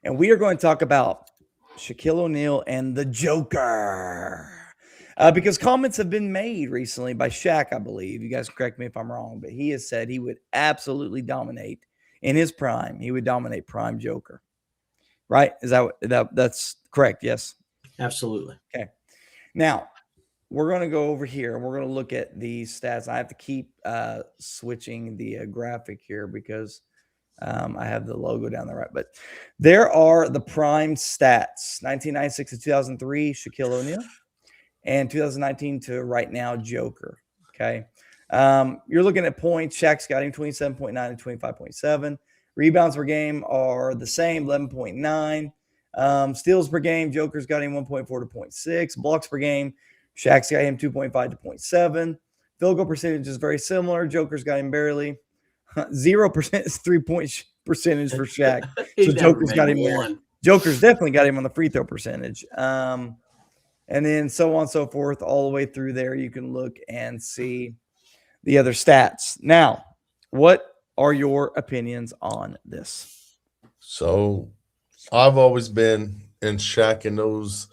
and we are going to talk about Shaquille O'Neal and the Joker. Because comments have been made recently by Shaq, I believe. You guys correct me if I'm wrong, but he has said he would absolutely dominate in his prime. He would dominate prime Joker. Right? Is that's correct? Yes. Absolutely. Okay. Now, we're going to go over here and we're going to look at these stats. I have to keep switching the graphic here because I have the logo down there, right? But there are the prime stats: 1996 to 2003, Shaquille O'Neal, and 2019 to right now, Joker. Okay. You're looking at points. Shaq's got him 27.9 and 25.7. Rebounds per game are the same, 11.9. Steals per game, Joker's got him 1.4 to 0.6. Blocks per game, Shaq's got him 2.5 to 0.7. Field goal percentage is very similar. Joker's got him barely. 0% is 3-point percentage for Shaq. So Joker's got him one. Joker's definitely got him on the free throw percentage. And then so on and so forth, all the way through there. You can look and see the other stats. Now, what are your opinions on this? So I've always been in Shaq in those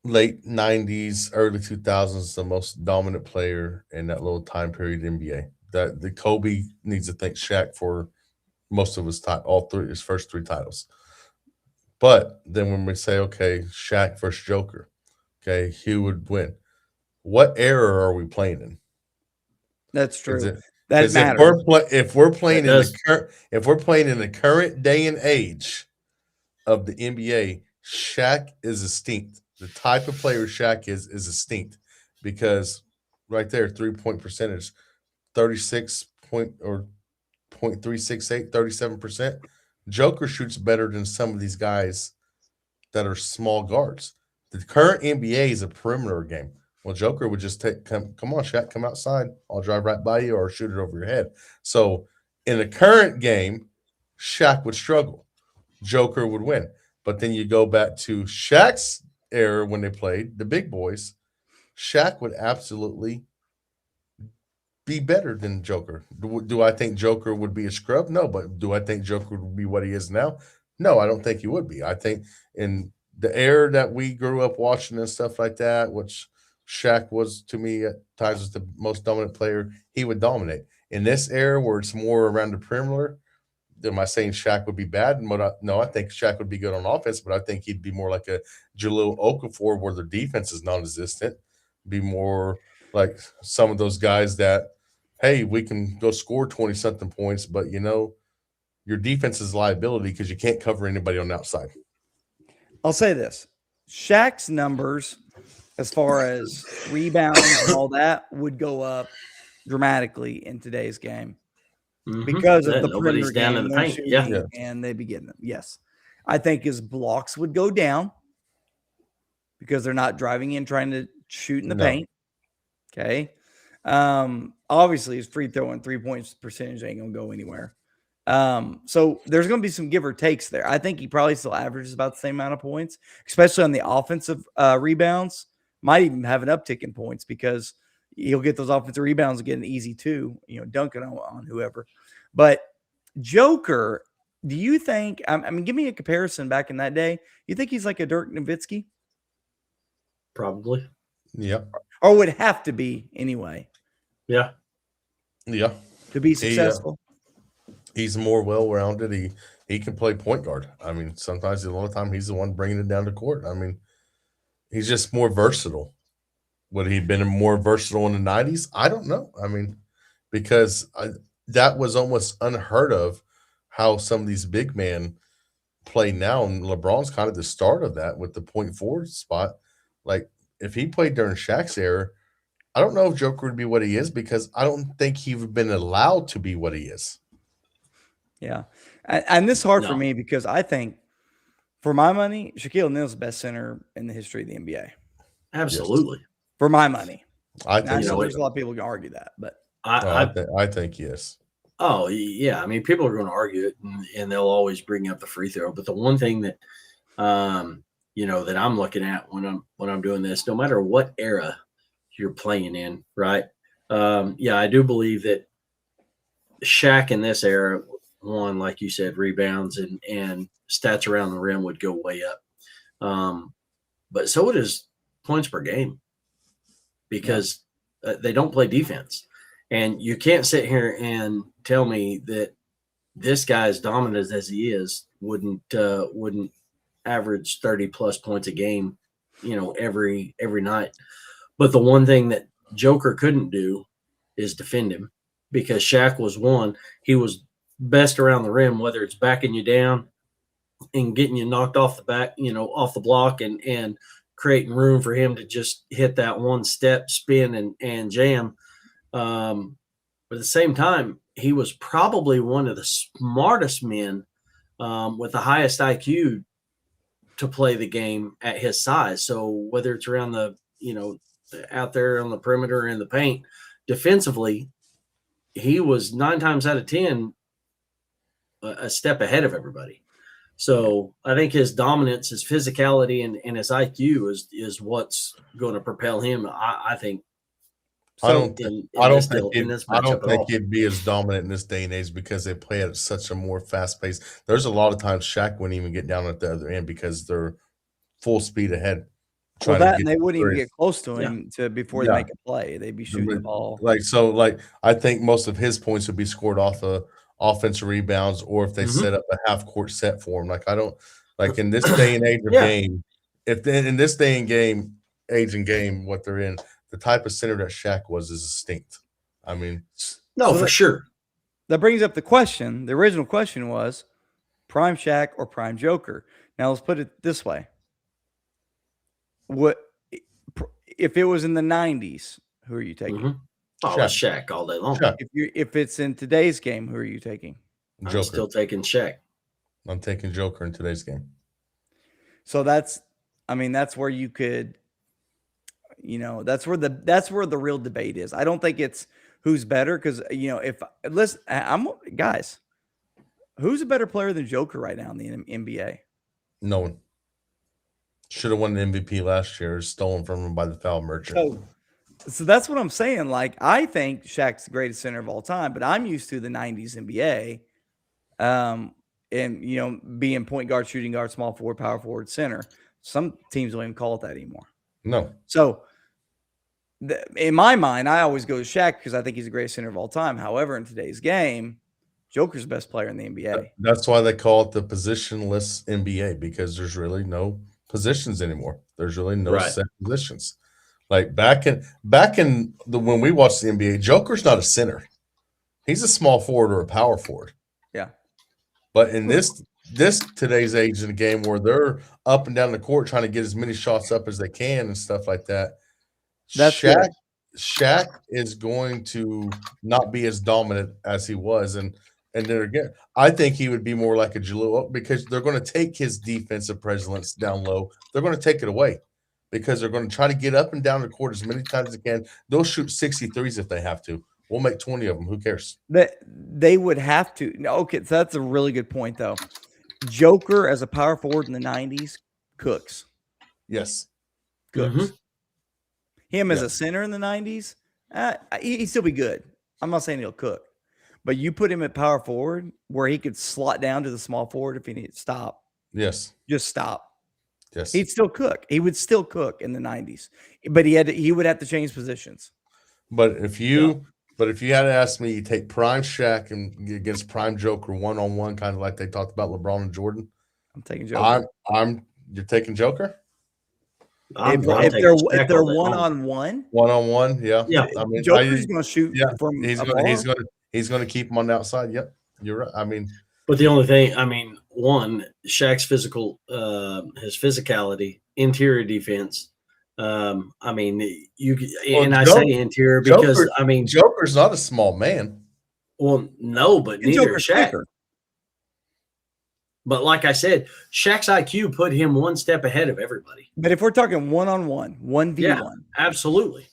late 90s, early 2000s, the most dominant player in that little time period in NBA. That the Kobe needs to thank Shaq for most of his time, his first three titles. But then when we say, okay, Shaq versus Joker, okay, who would win? What era are we playing in? That's true. That matters. If we're playing in the current day and age of the NBA, Shaq is distinct. The type of player Shaq is distinct because right there, 3-point percentage, 37%. Joker shoots better than some of these guys that are small guards. The current NBA is a perimeter game. Well, Joker would just come on, Shaq, come outside. I'll drive right by you or shoot it over your head. So in the current game, Shaq would struggle. Joker would win. But then you go back to Shaq's era when they played, the big boys, Shaq would absolutely be better than Joker. Do I think Joker would be a scrub? No, but do I think Joker would be what he is now? No, I don't think he would be. I think in the era that we grew up watching and stuff like that, which Shaq was, to me, at times was the most dominant player, he would dominate. In this era where it's more around the perimeter, am I saying Shaq would be bad? No, I think Shaq would be good on offense, but I think he'd be more like a Jahlil Okafor where their defense is non-existent. Be more like some of those guys that, hey, we can go score 20-something points, but, your defense is liability because you can't cover anybody on the outside. I'll say this. Shaq's numbers as far as rebounds and all that would go up dramatically in today's game because of the perimeter game, in the paint. Yeah. And they'd be getting them. Yes. I think his blocks would go down because they're not driving in trying to shoot in the paint. Okay. Obviously his free throw and 3-point percentage ain't going to go anywhere. So there's going to be some give or takes there. I think he probably still averages about the same amount of points, especially on the offensive rebounds. Might even have an uptick in points because he'll get those offensive rebounds and get an easy two, dunking on whoever. But Joker, do you think, I mean, give me a comparison back in that day. You think he's like a Dirk Nowitzki? Probably. Yeah. Or would have to be anyway. Yeah. Yeah. To be successful. He's more well-rounded. He can play point guard. I mean, sometimes a lot of time he's the one bringing it down to court. I mean, he's just more versatile. Would he have been more versatile in the 90s? I don't know. I mean, because that was almost unheard of how some of these big men play now. And LeBron's kind of the start of that with the point forward spot. Like, if he played during Shaq's era, I don't know if Joker would be what he is because I don't think he would have been allowed to be what he is. Yeah. And this is hard for me because I think, for my money, Shaquille O'Neal's the best center in the history of the NBA. Absolutely. Yes. For my money. I think know there's a lot of people who can argue that, but I think yes. Oh, yeah. I mean, people are going to argue it and they'll always bring up the free throw. But the one thing that that I'm looking at when I'm doing this, no matter what era you're playing in, right? I do believe that Shaq in this era one, like you said, rebounds and stats around the rim would go way up. But so would his points per game because they don't play defense. And you can't sit here and tell me that this guy, as dominant as he is, wouldn't average 30-plus points a game, every night. But the one thing that Joker couldn't do is defend him because Shaq was one. He was best around the rim, whether it's backing you down and getting you knocked off the back, off the block and creating room for him to just hit that one step, spin and jam. But at the same time, he was probably one of the smartest men with the highest IQ to play the game at his size. So whether it's around the, out there on the perimeter in the paint, defensively, he was 9 times out of 10 a step ahead of everybody. So I think his dominance, his physicality, and his IQ is what's going to propel him. I think. I don't think he'd be as dominant in this day and age because they play at such a more fast pace. There's a lot of times Shaq wouldn't even get down at the other end because they're full speed ahead. Well, that and they wouldn't even get close to him before they make a play. They'd be shooting the ball. I think most of his points would be scored off of offensive rebounds or if they set up a half court set for him. In this day and age of game, in this day and age and game, what they're in. The type of center that Shaq was is distinct. I mean, for sure. That brings up the question. The original question was prime Shaq or prime Joker. Now let's put it this way. What if it was in the 90s? Who are you taking? Mm-hmm. Oh, Shaq all day long. Shaq. If it's in today's game, who are you taking? Joker. I'm still taking Shaq. I'm taking Joker in today's game. So that's where you could. That's where the real debate is. I don't think it's who's better because guys, who's a better player than Joker right now in the NBA? No one. Should have won an MVP last year, stolen from him by the foul merchant. So that's what I'm saying. I think Shaq's the greatest center of all time, but I'm used to the 90s NBA, and being point guard, shooting guard, small forward, power forward, center. Some teams don't even call it that anymore. No. So in my mind, I always go to Shaq because I think he's the greatest center of all time. However, in today's game, Joker's the best player in the NBA. That's why they call it the positionless NBA because there's really no positions anymore. There's really no set positions. Like back in when we watched the NBA, Joker's not a center. He's a small forward or a power forward. Yeah. But in this today's age in the game where they're up and down the court trying to get as many shots up as they can and stuff like that, Shaq is going to not be as dominant as he was. And then again, I think he would be more like a Jalil because they're going to take his defensive presence down low. They're going to take it away because they're going to try to get up and down the court as many times as they can. They'll shoot 63s if they have to. We'll make 20 of them. Who cares? They would have to. Okay, so that's a really good point, though. Joker as a power forward in the 90s cooks. Yes. Cooks. Mm-hmm. Him as a center in the 90s, he'd still be good. I'm not saying he'll cook. But you put him at power forward where he could slot down to the small forward if he needed to stop. Yes. Just stop. Yes. He'd still cook. He would still cook in the 90s. But he would have to change positions. But if you had to ask me, you take prime Shaq and against prime Joker one-on-one, kind of like they talked about LeBron and Jordan. I'm taking Joker. You're taking Joker? If they're one-on-one? One-on-one, yeah. Yeah. I mean, Joker's going to shoot from he's going to keep him on the outside. Yep. You're right. I mean, but the only thing, Shaq's his phicality, interior defense. I say interior because Joker's not a small man. Well, no, but neither is Shaq. Quicker. But like I said, Shaq's IQ put him one step ahead of everybody. But if we're talking one-on-one, 1v1. Absolutely.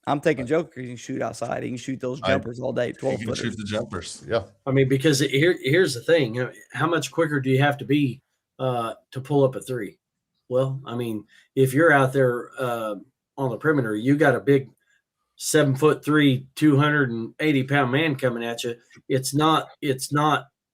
I'm taking Joker. He can shoot outside. He can shoot those jumpers all day, 12 He can shoot the jumpers, yeah. Because here's the thing. How much quicker do you have to be to pull up a three? Well, if you're out there on the perimeter, you got a big 7'3", 280-pound man coming at you. It's not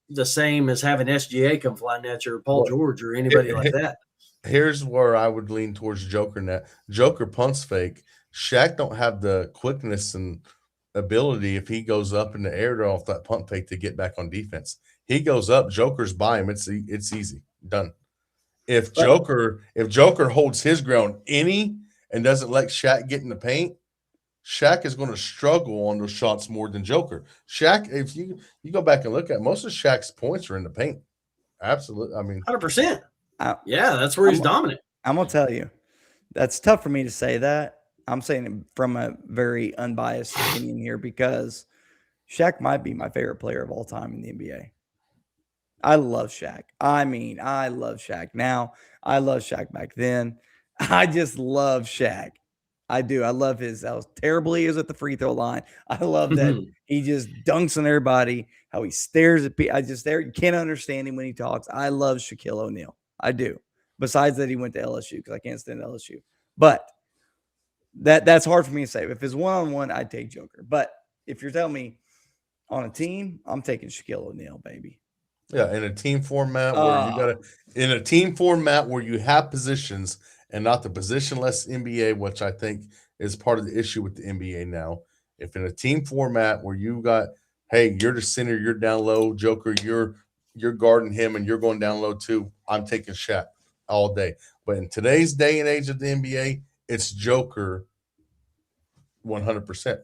the same as having SGA come flying at you or Paul George or anybody like that. Here's where I would lean towards Joker net. Joker punts fake. Shaq don't have the quickness and ability if he goes up in the air off that punt fake to get back on defense. He goes up, Joker's by him. It's easy. Done. If Joker holds his ground and doesn't let Shaq get in the paint, Shaq is going to struggle on those shots more than Joker. Shaq, if you go back and look at most of Shaq's points are in the paint. Absolutely. I mean, 100%. Yeah, that's where he's dominant. I'm going to tell you, that's tough for me to say that. I'm saying it from a very unbiased opinion here because Shaq might be my favorite player of all time in the NBA. I love Shaq. I mean, I love Shaq now. I love Shaq back then. I just love Shaq. I do. I love how terrible he is at the free throw line. I love that he just dunks on everybody, how he stares at people. You can't understand him when he talks. I love Shaquille O'Neal. I do. Besides that, he went to LSU because I can't stand LSU. But that's hard for me to say. If it's one-on-one, I'd take Joker. But if you're telling me on a team, I'm taking Shaquille O'Neal, baby. Yeah, in a team format where you have positions and not the positionless NBA, which I think is part of the issue with the NBA now. If in a team format where you got, hey, you're the center, you're down low, Joker, you're guarding him and you're going down low too, I'm taking Shaq all day. But in today's day and age of the NBA, it's Joker 100%.